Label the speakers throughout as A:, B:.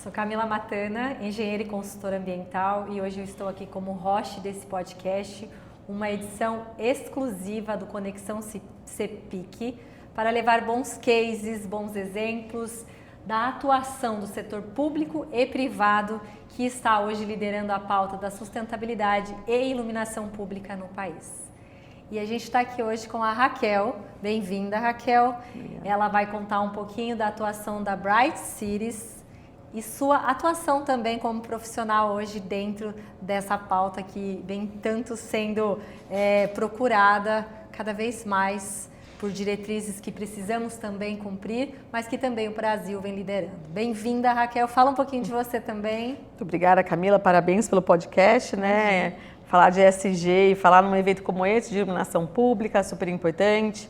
A: Sou Camila Matana, engenheira e consultora ambiental, e hoje eu estou aqui como host desse podcast, uma edição exclusiva do Conexão CEPIC, para levar bons cases, bons exemplos da atuação do setor público e privado que está hoje liderando a pauta da sustentabilidade e iluminação pública no país. E a gente está aqui hoje com a Raquel. Bem-vinda, Raquel. Obrigada. Ela vai contar um pouquinho da atuação da Bright Cities e sua atuação também como profissional hoje dentro dessa pauta que vem tanto sendo procurada cada vez mais por diretrizes que precisamos também cumprir, mas que também o Brasil vem liderando. Bem-vinda, Raquel. Fala um pouquinho de você também.
B: Muito obrigada, Camila. Parabéns pelo podcast, né? Falar de ESG e falar num evento como esse, de iluminação pública, super importante.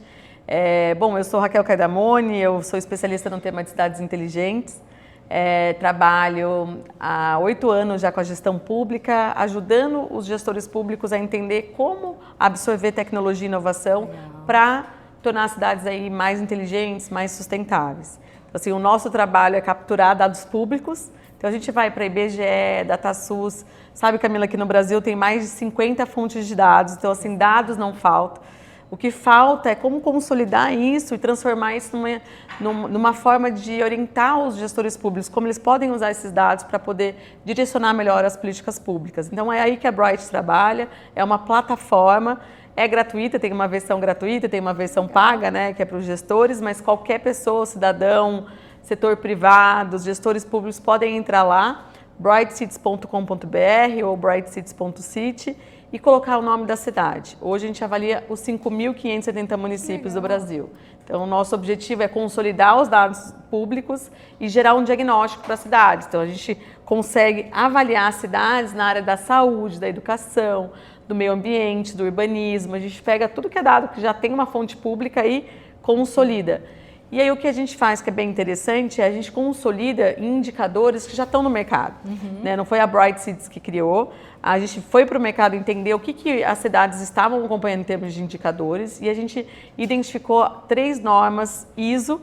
B: Bom, eu sou Raquel Cardamone, eu sou especialista no tema de cidades inteligentes. Trabalho há 8 anos já com a gestão pública, ajudando os gestores públicos a entender como absorver tecnologia e inovação para tornar as cidades aí mais inteligentes, mais sustentáveis. Então, assim, o nosso trabalho é capturar dados públicos. Então a gente vai para IBGE, DataSUS, sabe, Camila, que no Brasil tem mais de 50 fontes de dados, então assim, dados não faltam. O que falta é como consolidar isso e transformar isso numa forma de orientar os gestores públicos, como eles podem usar esses dados para poder direcionar melhor as políticas públicas. Então é aí que a Bright trabalha, é uma plataforma, é gratuita, tem uma versão gratuita, tem uma versão paga, né, que é para os gestores, mas qualquer pessoa, cidadão, setor privado, os gestores públicos podem entrar lá, brightcities.com.br ou brightcities.city e colocar o nome da cidade. Hoje a gente avalia os 5.570 municípios do Brasil. Então o nosso objetivo é consolidar os dados públicos e gerar um diagnóstico para as cidades. Então a gente consegue avaliar as cidades na área da saúde, da educação, do meio ambiente, do urbanismo. A gente pega tudo que é dado que já tem uma fonte pública e consolida. E aí o que a gente faz, que é bem interessante, é a gente consolida indicadores que já estão no mercado. Né? Não foi a Bright Cities que criou, a gente foi para o mercado entender o que as cidades estavam acompanhando em termos de indicadores e a gente identificou 3 normas ISO,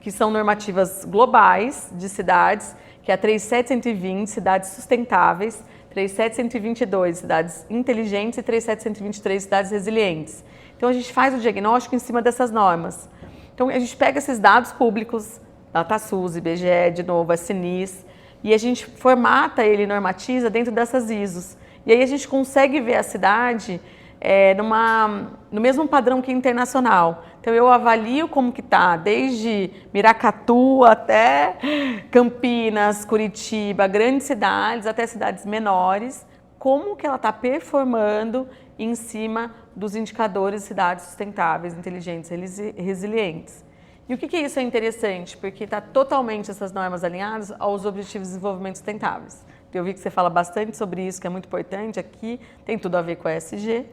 B: que são normativas globais de cidades, que é a 37120, cidades sustentáveis, 37122, cidades inteligentes e 37123, cidades resilientes. Então a gente faz o diagnóstico em cima dessas normas. Então a gente pega esses dados públicos, DataSUS, IBGE, de novo, a SINIS, e a gente formata ele, normatiza dentro dessas ISOs. E aí a gente consegue ver a cidade no mesmo padrão que internacional. Então eu avalio como que está, desde Miracatu até Campinas, Curitiba, grandes cidades, até cidades menores, como que ela está performando em cima dos indicadores de cidades sustentáveis, inteligentes e resilientes. E o que isso é interessante? Porque está totalmente essas normas alinhadas aos Objetivos de Desenvolvimento Sustentáveis. Eu vi que você fala bastante sobre isso, que é muito importante aqui, tem tudo a ver com a ESG,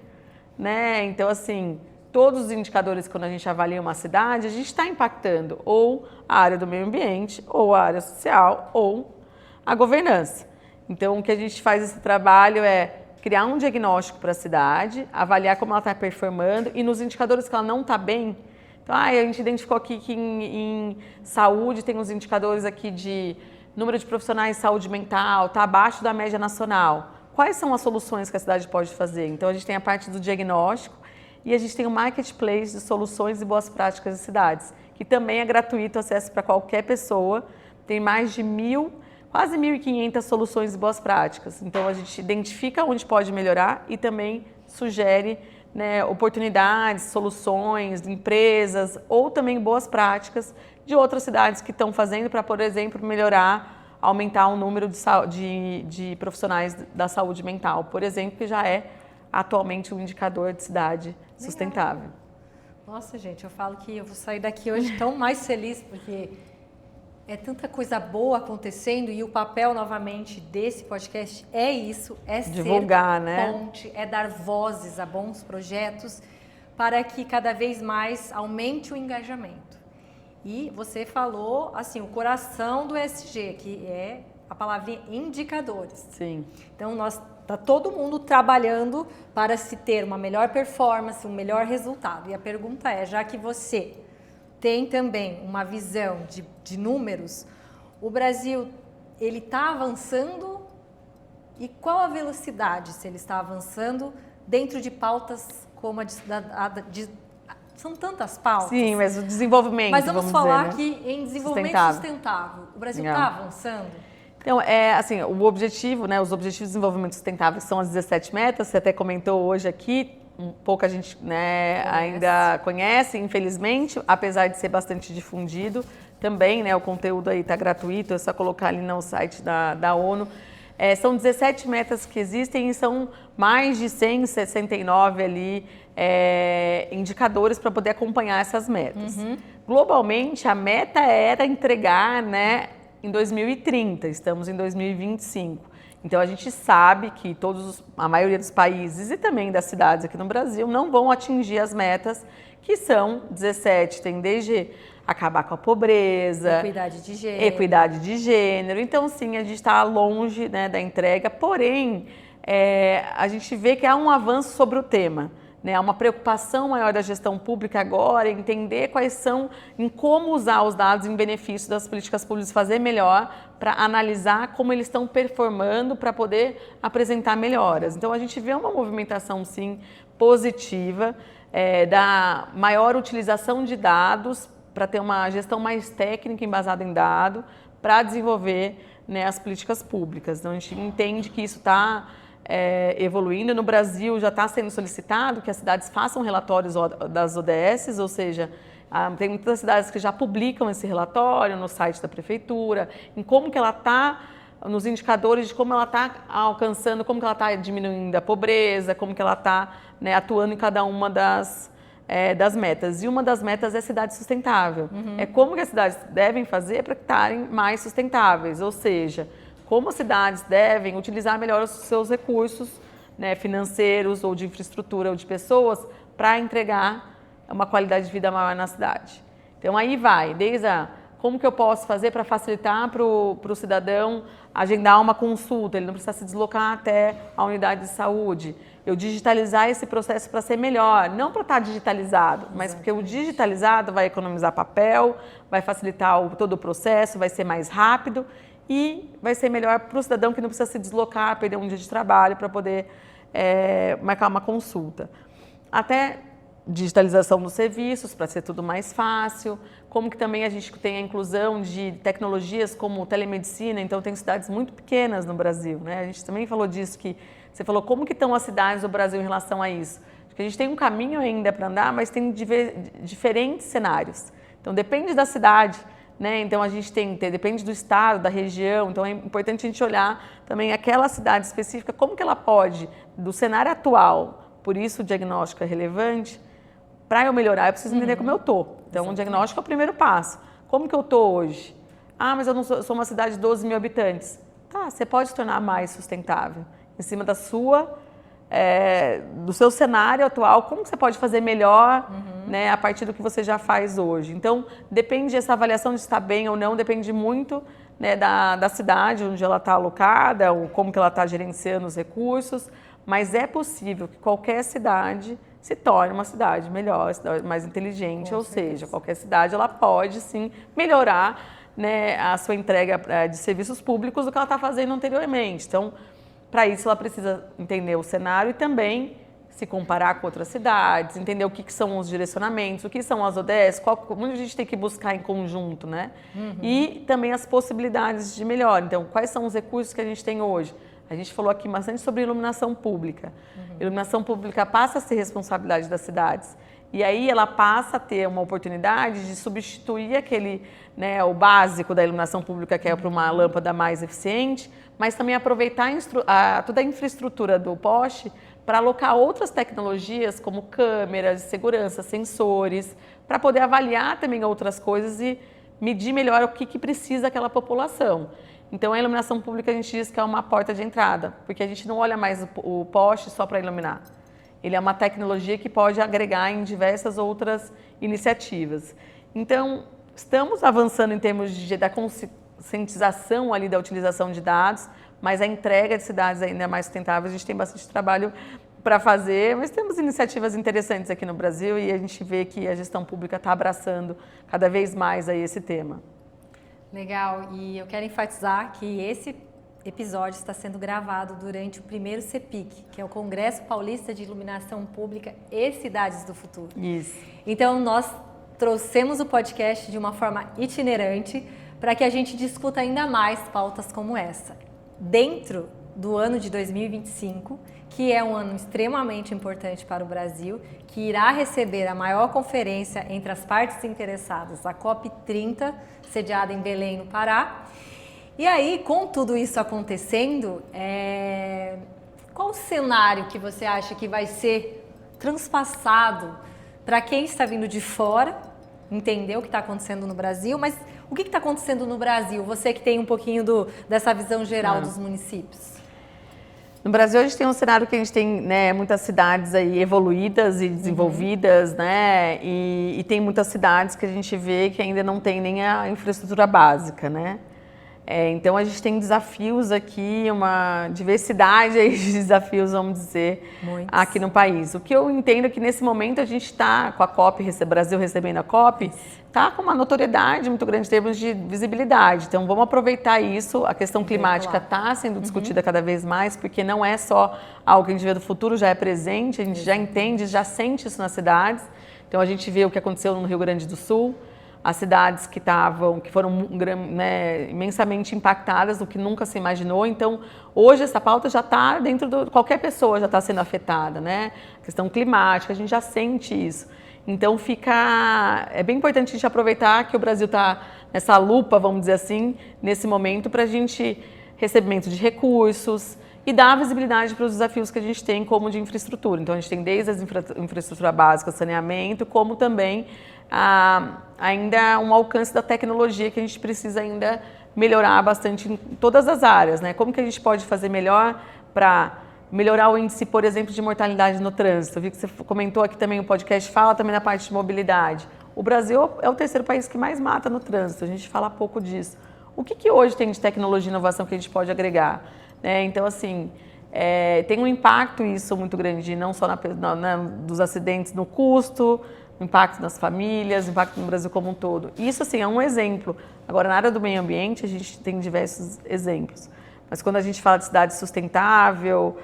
B: né? Então, assim, todos os indicadores, quando a gente avalia uma cidade, a gente está impactando ou a área do meio ambiente, ou a área social, ou a governança. Então, o que a gente faz esse trabalho é criar um diagnóstico para a cidade, avaliar como ela está performando e nos indicadores que ela não está bem. Então, a gente identificou aqui que em saúde tem uns indicadores aqui de número de profissionais de saúde mental, está abaixo da média nacional. Quais são as soluções que a cidade pode fazer? Então, a gente tem a parte do diagnóstico e a gente tem o marketplace de soluções e boas práticas de cidades, que também é gratuito, acesso para qualquer pessoa. Tem mais de quase 1.500 soluções e boas práticas. Então, a gente identifica onde pode melhorar e também sugere, né, oportunidades, soluções, empresas ou também boas práticas de outras cidades que estão fazendo para, por exemplo, melhorar, aumentar o número de profissionais da saúde mental, por exemplo, que já é atualmente um indicador de cidade sustentável.
A: Nossa, gente, eu falo que eu vou sair daqui hoje tão mais feliz, porque é tanta coisa boa acontecendo e o papel, novamente, desse podcast é isso, é
B: divulgar,
A: ser ponte, é dar vozes a bons projetos para que cada vez mais aumente o engajamento. E você falou, assim, o coração do ESG, que é a palavrinha indicadores.
B: Sim.
A: Então, está todo mundo trabalhando para se ter uma melhor performance, um melhor resultado. E a pergunta é, já que você tem também uma visão de números, o Brasil ele está avançando e qual a velocidade, se ele está avançando dentro de pautas como são tantas pautas.
B: Sim, mas o desenvolvimento,
A: mas vamos falar
B: dizer, né?
A: aqui em desenvolvimento sustentável. O Brasil está avançando?
B: Então, assim, o objetivo, né, os Objetivos de Desenvolvimento Sustentável são as 17 metas, você até comentou hoje aqui, pouca gente, né, ainda conhece, infelizmente, apesar de ser bastante difundido. Também, né, o conteúdo aí está gratuito, é só colocar ali no site da ONU. São 17 metas que existem e são mais de 169 ali, indicadores para poder acompanhar essas metas. Globalmente, a meta era entregar, né, em 2030, estamos em 2025. Então, a gente sabe que a maioria dos países e também das cidades aqui no Brasil não vão atingir as metas, que são 17, tem desde acabar com a pobreza, equidade de gênero. Então, sim, a gente está longe, né, da entrega, porém, a gente vê que há um avanço sobre o tema. Né, há uma preocupação maior da gestão pública agora em entender em como usar os dados em benefício das políticas públicas, fazer melhor, para analisar como eles estão performando, para poder apresentar melhoras. Então, a gente vê uma movimentação, sim, positiva, da maior utilização de dados, para ter uma gestão mais técnica, embasada em dado, para desenvolver, né, as políticas públicas. Então, a gente entende que isso está evoluindo. No Brasil já está sendo solicitado que as cidades façam relatórios das ODS, ou seja, tem muitas cidades que já publicam esse relatório no site da prefeitura, em como que ela está, nos indicadores de como ela está alcançando, como que ela está diminuindo a pobreza, como que ela está, né, atuando em cada uma das metas. E uma das metas é cidade sustentável. É como que as cidades devem fazer para estarem mais sustentáveis, ou seja, como as cidades devem utilizar melhor os seus recursos, né, financeiros ou de infraestrutura ou de pessoas para entregar uma qualidade de vida maior na cidade. Então aí vai, desde como que eu posso fazer para facilitar para o cidadão agendar uma consulta, ele não precisa se deslocar até a unidade de saúde. Eu digitalizar esse processo para ser melhor, não para estar digitalizado, mas porque o digitalizado vai economizar papel, vai facilitar todo o processo, vai ser mais rápido e vai ser melhor para o cidadão que não precisa se deslocar, perder um dia de trabalho para poder marcar uma consulta. Até digitalização dos serviços, para ser tudo mais fácil, como que também a gente tem a inclusão de tecnologias como telemedicina, então tem cidades muito pequenas no Brasil, né? A gente também falou disso, que você falou como que estão as cidades do Brasil em relação a isso. Acho que a gente tem um caminho ainda para andar, mas tem diferentes cenários. Então depende da cidade, né? Então a gente depende do estado, da região, então é importante a gente olhar também aquela cidade específica, como que ela pode, do cenário atual, por isso o diagnóstico é relevante, para eu melhorar eu preciso entender como eu estou. Então o diagnóstico é o primeiro passo. Como que eu estou hoje? Ah, mas eu sou uma cidade de 12 mil habitantes. Tá, você pode se tornar mais sustentável. Em cima do seu cenário atual, como que você pode fazer melhor, né, a partir do que você já faz hoje. Então, depende dessa avaliação de estar bem ou não, depende muito, né, da cidade onde ela está alocada, ou como que ela está gerenciando os recursos, mas é possível que qualquer cidade se torne uma cidade melhor, mais inteligente, ou seja, qualquer cidade ela pode sim melhorar, né, a sua entrega de serviços públicos do que ela está fazendo anteriormente. Então, para isso ela precisa entender o cenário e também se comparar com outras cidades, entender o que são os direcionamentos, o que são as ODS, onde a gente tem que buscar em conjunto, né? E também as possibilidades de melhor. Então, quais são os recursos que a gente tem hoje? A gente falou aqui bastante sobre iluminação pública. Iluminação pública passa a ser responsabilidade das cidades. E aí ela passa a ter uma oportunidade de substituir aquele, né, o básico da iluminação pública, que é para uma lâmpada mais eficiente, mas também aproveitar toda a infraestrutura do poste para alocar outras tecnologias, como câmeras de segurança, sensores, para poder avaliar também outras coisas e medir melhor o que precisa aquela população. Então, a iluminação pública a gente diz que é uma porta de entrada, porque a gente não olha mais o poste só para iluminar. Ele é uma tecnologia que pode agregar em diversas outras iniciativas. Então, estamos avançando em termos da conscientização ali da utilização de dados, mas a entrega de cidades ainda mais sustentáveis, a gente tem bastante trabalho para fazer, mas temos iniciativas interessantes aqui no Brasil e a gente vê que a gestão pública está abraçando cada vez mais aí esse tema.
A: Legal, e eu quero enfatizar que esse episódio está sendo gravado durante o primeiro CEPIC, que é o Congresso Paulista de Iluminação Pública e Cidades do Futuro.
B: Isso.
A: Então, nós trouxemos o podcast de uma forma itinerante para que a gente discuta ainda mais pautas como essa. Dentro do ano de 2025, que é um ano extremamente importante para o Brasil, que irá receber a maior conferência entre as partes interessadas, a COP30, sediada em Belém, no Pará. E aí, com tudo isso acontecendo, qual o cenário que você acha que vai ser transpassado para quem está vindo de fora, entender o que está acontecendo no Brasil, mas o que está acontecendo no Brasil? Você que tem um pouquinho dessa visão geral dos municípios.
B: No Brasil, a gente tem um cenário que a gente tem, né, muitas cidades aí evoluídas e desenvolvidas, né, e tem muitas cidades que a gente vê que ainda não tem nem a infraestrutura básica, né. Então, a gente tem desafios aqui, uma diversidade aí de desafios, vamos dizer, aqui no país. O que eu entendo é que, nesse momento, a gente está com a COP, Brasil recebendo a COP, está com uma notoriedade muito grande em termos de visibilidade. Então, vamos aproveitar isso. A questão climática está sendo discutida cada vez mais, porque não é só algo que a gente vê do futuro, já é presente, a gente já entende, já sente isso nas cidades. Então, a gente vê o que aconteceu no Rio Grande do Sul, as cidades que foram, né, imensamente impactadas, o que nunca se imaginou. Então, hoje essa pauta já está dentro qualquer pessoa já está sendo afetada, né? A questão climática, a gente já sente isso. Então, é bem importante a gente aproveitar que o Brasil está nessa lupa, vamos dizer assim, nesse momento, para a gente recebimento de recursos e dar visibilidade para os desafios que a gente tem como de infraestrutura. Então, a gente tem desde as infraestrutura básica, saneamento, como também ainda um alcance da tecnologia que a gente precisa ainda melhorar bastante em todas as áreas, né? Como que a gente pode fazer melhor para melhorar o índice, por exemplo, de mortalidade no trânsito? Eu vi que você comentou aqui também, o podcast fala também na parte de mobilidade. O Brasil é o terceiro país que mais mata no trânsito, a gente fala pouco disso. O que hoje tem de tecnologia e inovação que a gente pode agregar? Então, assim, tem um impacto isso muito grande, não só dos acidentes no custo, impacto nas famílias, impacto no Brasil como um todo. Isso, assim, é um exemplo. Agora, na área do meio ambiente, a gente tem diversos exemplos. Mas quando a gente fala de cidade sustentável,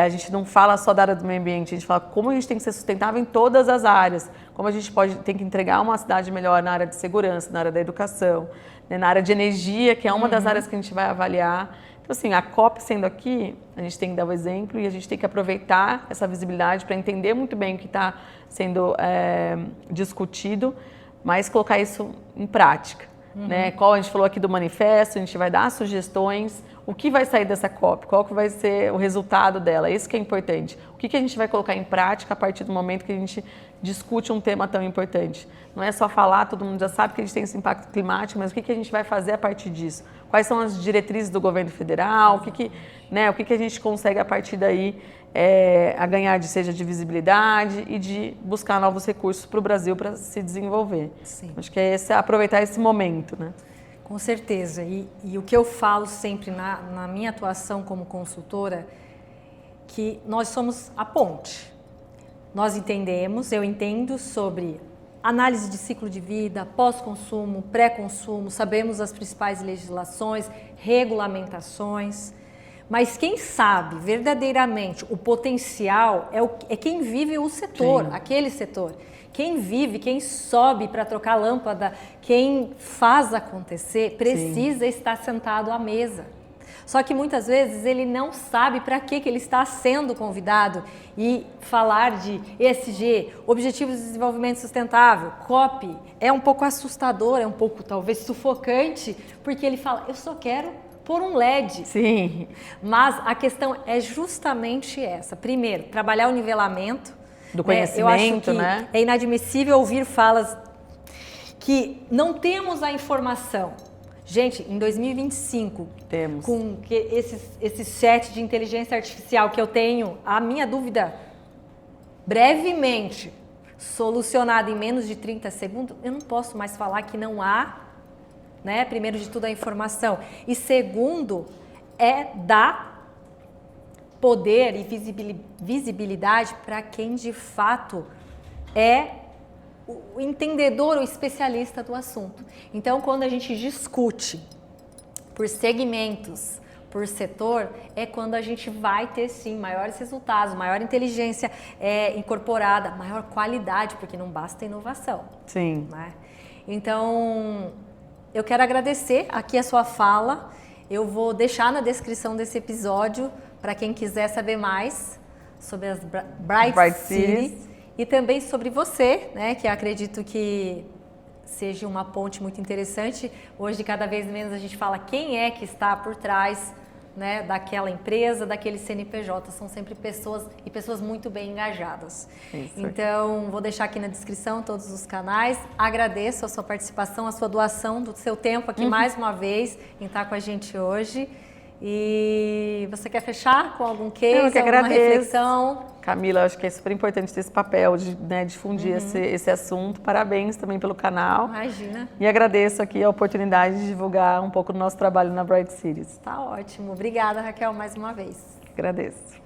B: a gente não fala só da área do meio ambiente, a gente fala como a gente tem que ser sustentável em todas as áreas, como a gente tem que entregar uma cidade melhor na área de segurança, na área da educação, né, na área de energia, que é uma das áreas que a gente vai avaliar. Então, assim, a COP sendo aqui, a gente tem que dar o exemplo e a gente tem que aproveitar essa visibilidade para entender muito bem o que está sendo discutido, mas colocar isso em prática. Né? Qual a gente falou aqui do manifesto, a gente vai dar sugestões, o que vai sair dessa COP, qual que vai ser o resultado dela, isso que é importante. O que a gente vai colocar em prática a partir do momento que a gente discute um tema tão importante. Não é só falar, todo mundo já sabe que a gente tem esse impacto climático, mas o que a gente vai fazer a partir disso? Quais são as diretrizes do governo federal, o que a gente consegue a partir daí a ganhar, seja de visibilidade e de buscar novos recursos para o Brasil para se desenvolver.
A: Sim.
B: Acho que é aproveitar esse momento, né?
A: Com certeza. E o que eu falo sempre na minha atuação como consultora, que nós somos a ponte. Nós entendemos, eu entendo sobre análise de ciclo de vida, pós-consumo, pré-consumo, sabemos as principais legislações, regulamentações, mas quem sabe verdadeiramente o potencial é quem vive o setor, sim, aquele setor. Quem vive, quem sobe para trocar lâmpada, quem faz acontecer, precisa, sim, estar sentado à mesa. Só que muitas vezes ele não sabe para que ele está sendo convidado, e falar de ESG, Objetivos de Desenvolvimento Sustentável, COP, é um pouco assustador, é um pouco talvez sufocante, porque ele fala, eu só quero pôr um LED.
B: Sim.
A: Mas a questão é justamente essa. Primeiro, trabalhar o nivelamento
B: do conhecimento,
A: eu acho que,
B: né?
A: É inadmissível ouvir falas que não temos a informação. Gente, em 2025,
B: temos.
A: Com esse set de inteligência artificial que eu tenho, a minha dúvida brevemente solucionada em menos de 30 segundos, eu não posso mais falar que não há, né? Primeiro de tudo, a informação. E segundo, dar poder e visibilidade para quem de fato é o entendedor, o especialista do assunto. Então, quando a gente discute por segmentos, por setor, é quando a gente vai ter sim maiores resultados, maior inteligência incorporada, maior qualidade, porque não basta inovação.
B: Sim.
A: Né? Então, eu quero agradecer aqui a sua fala. Eu vou deixar na descrição desse episódio para quem quiser saber mais sobre as Bright Cities e também sobre você, né, que eu acredito que seja uma ponte muito interessante. Hoje, cada vez menos a gente fala quem é que está por trás, né, daquela empresa, daquele CNPJ. São sempre pessoas e pessoas muito bem engajadas. Isso. Então, vou deixar aqui na descrição todos os canais. Agradeço a sua participação, a sua doação do seu tempo aqui mais uma vez em estar com a gente hoje. E você quer fechar com algum case, alguma reflexão?
B: Camila, acho que é super importante ter esse papel de, né, difundir esse assunto. Parabéns também pelo canal.
A: Imagina.
B: E agradeço aqui a oportunidade de divulgar um pouco do nosso trabalho na Bright Cities.
A: Tá ótimo. Obrigada, Raquel, mais uma vez.
B: Agradeço.